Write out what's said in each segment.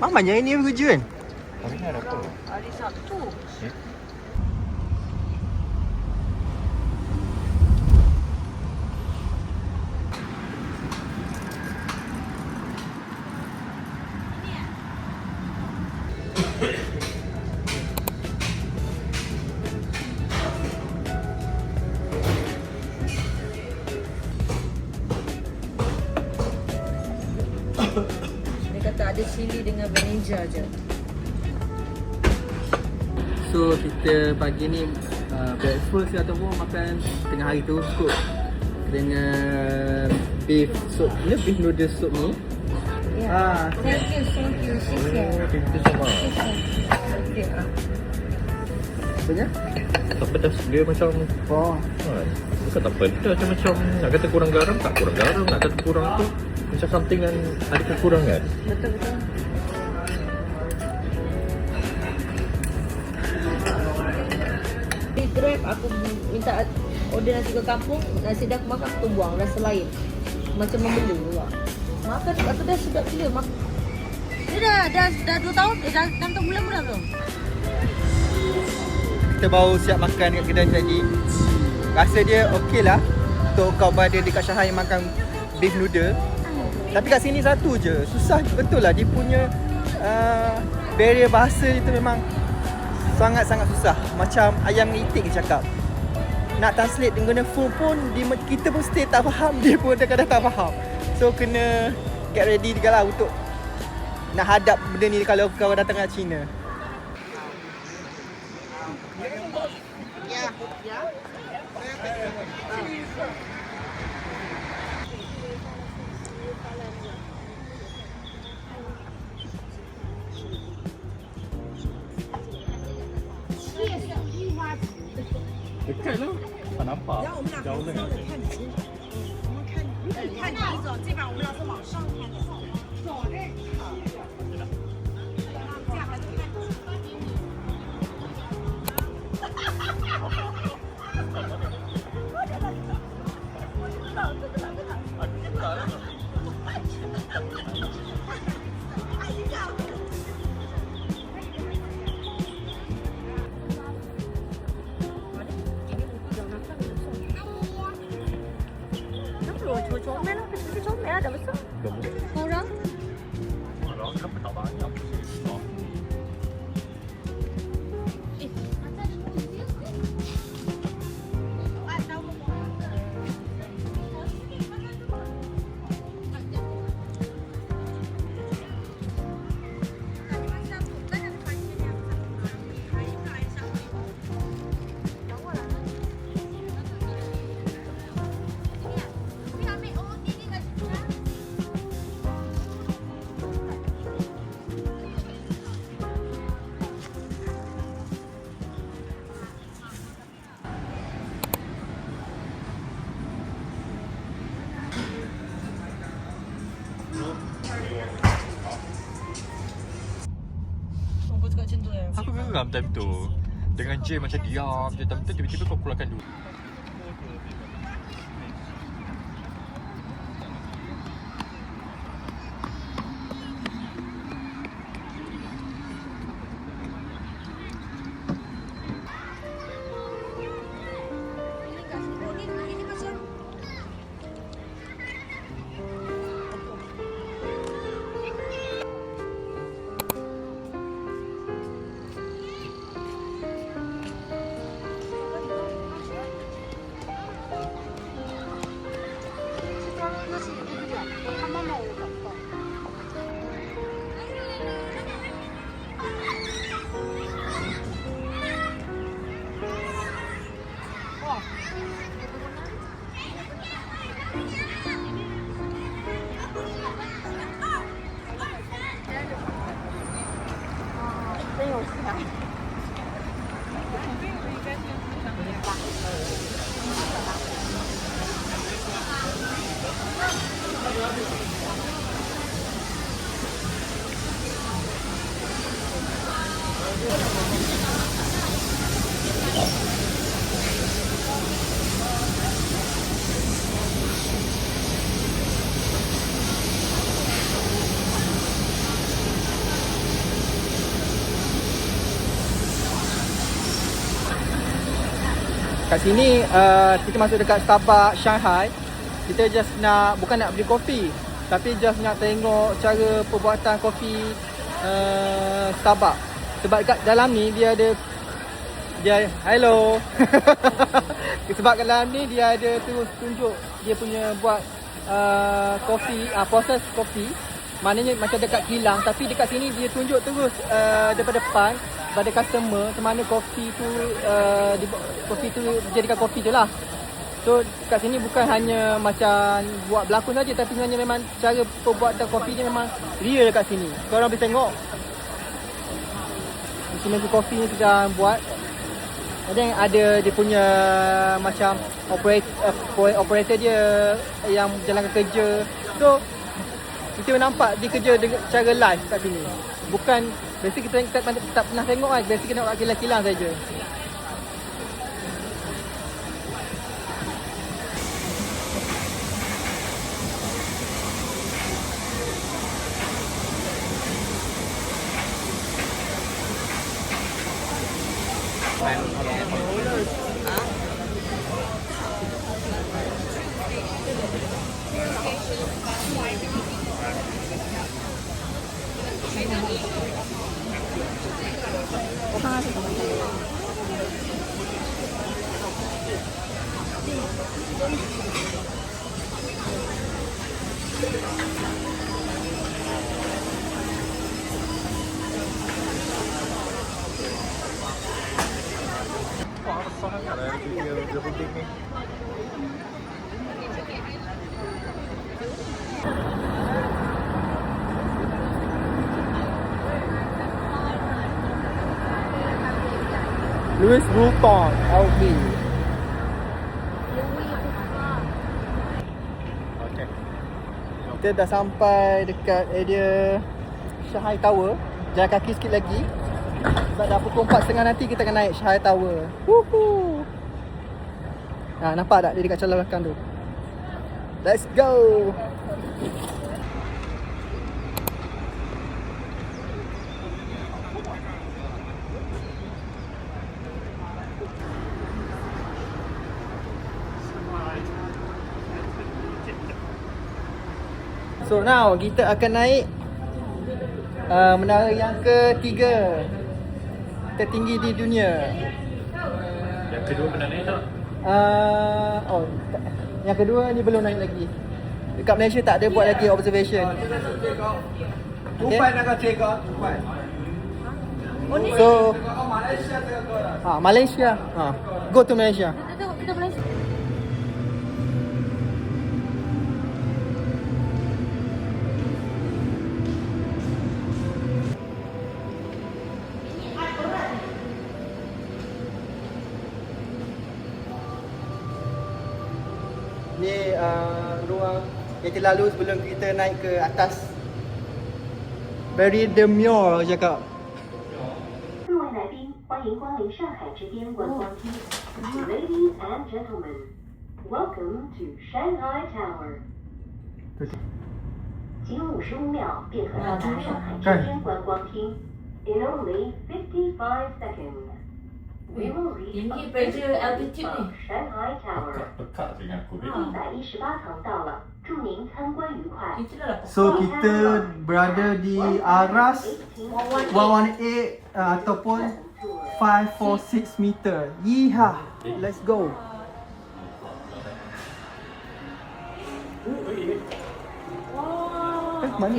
Mamanya ini kerja kan? Hari ni ada apa? Hari Sabtu. Dia kata ada chili dengan vinegar je. So kita pagi ni breakfast ataupun makan tengah hari tu kot dengan beef soup. Ni beef noodle soup ni. Ya. Thank you. Pintu sama. Okay. Apanya? Tak pedas dia macam Oh. bukan tak pedas dia macam nak kata kurang garam tak kurang garam, nak kata kurang tu macam something yang ada kekurangan. Betul. Di Grab aku minta order nasi ke kampung, nasi dah aku makan aku buang rasa lain. Macam membeli pula. Makan aku dah sedap gila. Dia dah 2 tahun, dah 6 bulan pun dah belum. Kita baru siap makan kat kedai tadi. Rasa dia okey lah untuk kau berada dekat Shahar yang makan beef noodle. Tapi kat sini satu je, susah betul lah dia punya barrier bahasa itu memang sangat-sangat susah. Macam ayam itik dia cakap. Nak translate dengan phone pun kita pun still tak faham, dia pun kadang-kadang tak faham. So kena get ready juga lah untuk nak hadap benda ni kalau kau datang kat China. Dekat lah. Tak nampak. Jauh sangat. 看第一种，这把我们老是往上看的，左这好。这样还是看。Comel lah, kita comel lah dah besar. Dah boleh. Korang? Orang kenapa tak banyak? Oh. Kau cakap macam tu eh? Aku geram time tu. Dengan Jay macam diam je, tiba-tiba kau keluarkan dulu. Kat sini kita masuk dekat Starbucks Shanghai. Kita just nak, bukan nak beli kopi, tapi just nak tengok cara perbuatan kopi Starbucks. Sebab kat dalam ni dia ada hello. Sebab kat dalam ni dia ada terus tunjuk dia punya buat kopi, proses kopi. Maknanya macam dekat kilang, tapi dekat sini dia tunjuk terus daripada depan pada customer macam mana kopi tu dijadikan kopi tu lah. So kat sini bukan hanya macam buat berlakon saja, tapi sebenarnya memang cara perbuatan kopi ni memang real kat sini. Korang boleh tengok mesin kopi ni sedang buat. Dan ada dia punya macam operator dia yang jalankan kerja. So kita nampak dia kerja dengan cara live kat sini. Bukan biasa kita tak pernah tengok kan. Biasa kita tengok kilang-kilang saja. Louis Vuitton LV. Okay. Kita dah sampai dekat area Shanghai Tower. Jalan kaki sikit lagi. Sebab dah pukul 4.30 nanti kita akan naik Shanghai Tower. Woohoo. Nampak tak dia dekat celah belakang tu? Let's go. So now kita akan naik menara yang ketiga tertinggi di dunia. Yang kedua pernah naik tak? Yang kedua ni belum naik lagi. Dekat Malaysia tak ada buat lagi observation. Okay. So Malaysia. Go to Malaysia. Kita tengok kita Malaysia. Ni ruang yang terlalu sebelum kita naik ke atas. Very demure cakap. 各位来宾，欢迎光临上海之巅观光厅。Ladies and gentlemen, welcome to Shanghai Tower。仅55秒便可到达上海之巅观光厅。In only 55 seconds, we will reach Tinggi pressure altitude ni. Shanghai Tower。 Pekat dengan aku ni. 118堂到了，祝您参观愉快。 Kita dah dapat. So kita berada di aras 118 ataupun 546 meter. Yeeha. Let's go. Mana?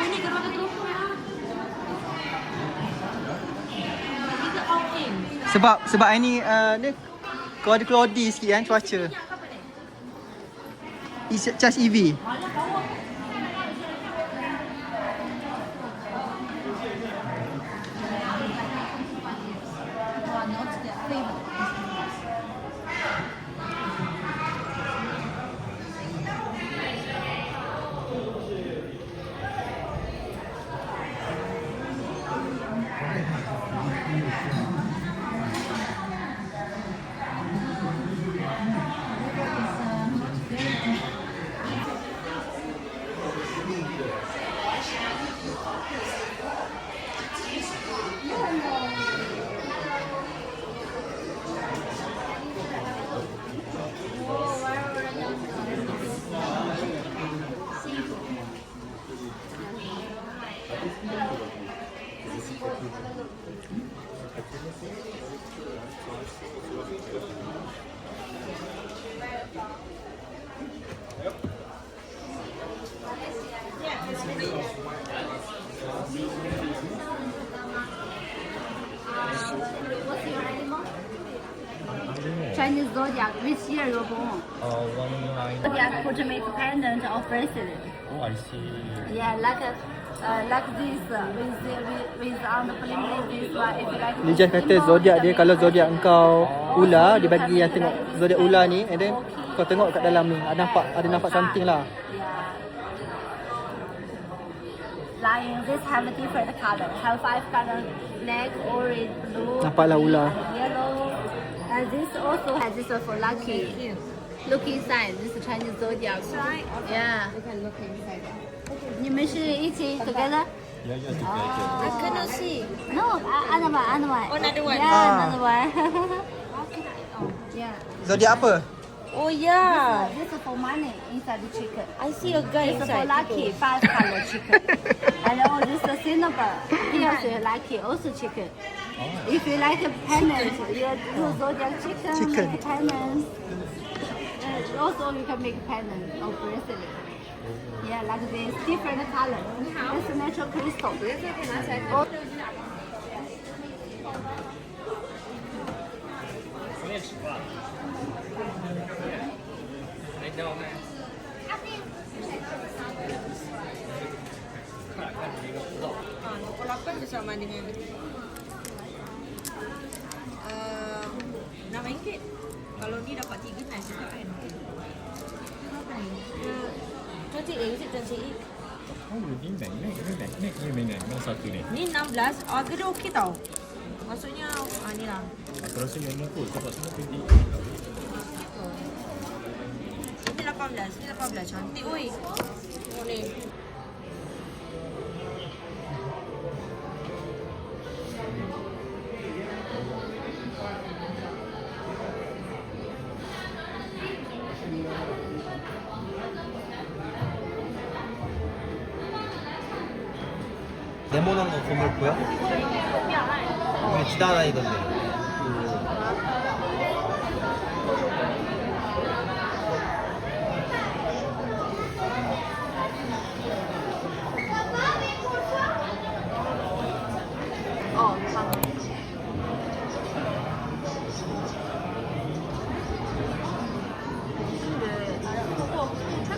Ini gerak terus ya. Kita all in. Sebab ini ni cloudy sikit kan cuaca. It's just EV. What's your animal? Chinese zodiac. Which year you were born? 19. Zodiac could make pendant or bracelet. Oh, I see. Yeah, like this with on the bling bling this one. If you like. Lijah kata zodiak dia, kalau zodiak engkau ular, dia bagi yang tengok zodiak ular ni, and then kau tengok kat dalam ni, ada nampak something lah. Yeah. Lion, this have a different color. Have 5 color: black, orange, blue, Nampaklah ular. yellow. And this also has this one for lucky. Look inside. This is Chinese zodiac. Yeah. You can look inside. 你们是一起 together? Yeah, yeah, I cannot see. No, another one. Oh, another one. Yeah, another one. Yeah. Zodiak apa? Oh yeah. This is for money inside the chicken. I see a guy This is for inside. lucky, 5 color chicken. And oh, this is cinnabar. Here's your lucky, also chicken. If you like a pendant, you do zodiac chicken. Make pendants. Also, you can make pendant or bracelet. Yeah, like this, different color. It's a natural crystal. Oh, Pukul 8 bersama dengan RM6. Kalau ni dapat 3 nice juga kan. Berapa ni? 28, is it 28? Oh, ni magnet yang satu ni. Ni 16, harga dia okey tau. Maksudnya, ni lah. Aku rasa memang kot sebab semua 20. Ini 18, ni 18. Cantik oi. Oh ni. 네모난 거 건물 보여? 우리 지나다니던데.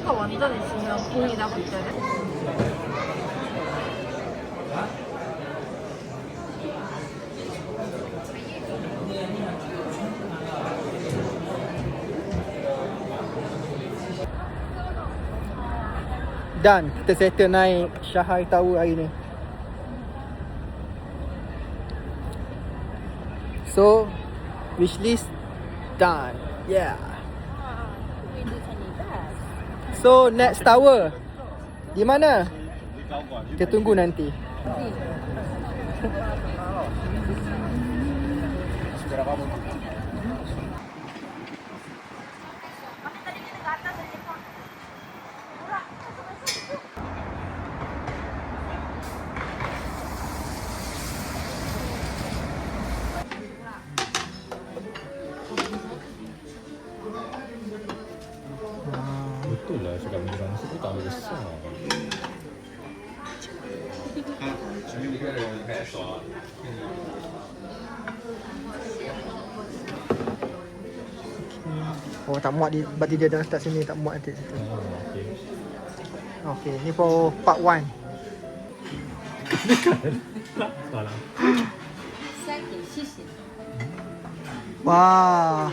차가 완전 있으면 보이나 그때는? Dan kita settle naik Shanghai Tower hari ni. So wishlist done. Yeah. So next tower di mana? Kita tunggu nanti. Betul lah cakap benda masa tu tak besar. Oh tak muat berarti dia dah start sini, tak muat nanti situ. Oh, okey. Okay, ni for part 1. Salah. 3给谢谢。 Wah.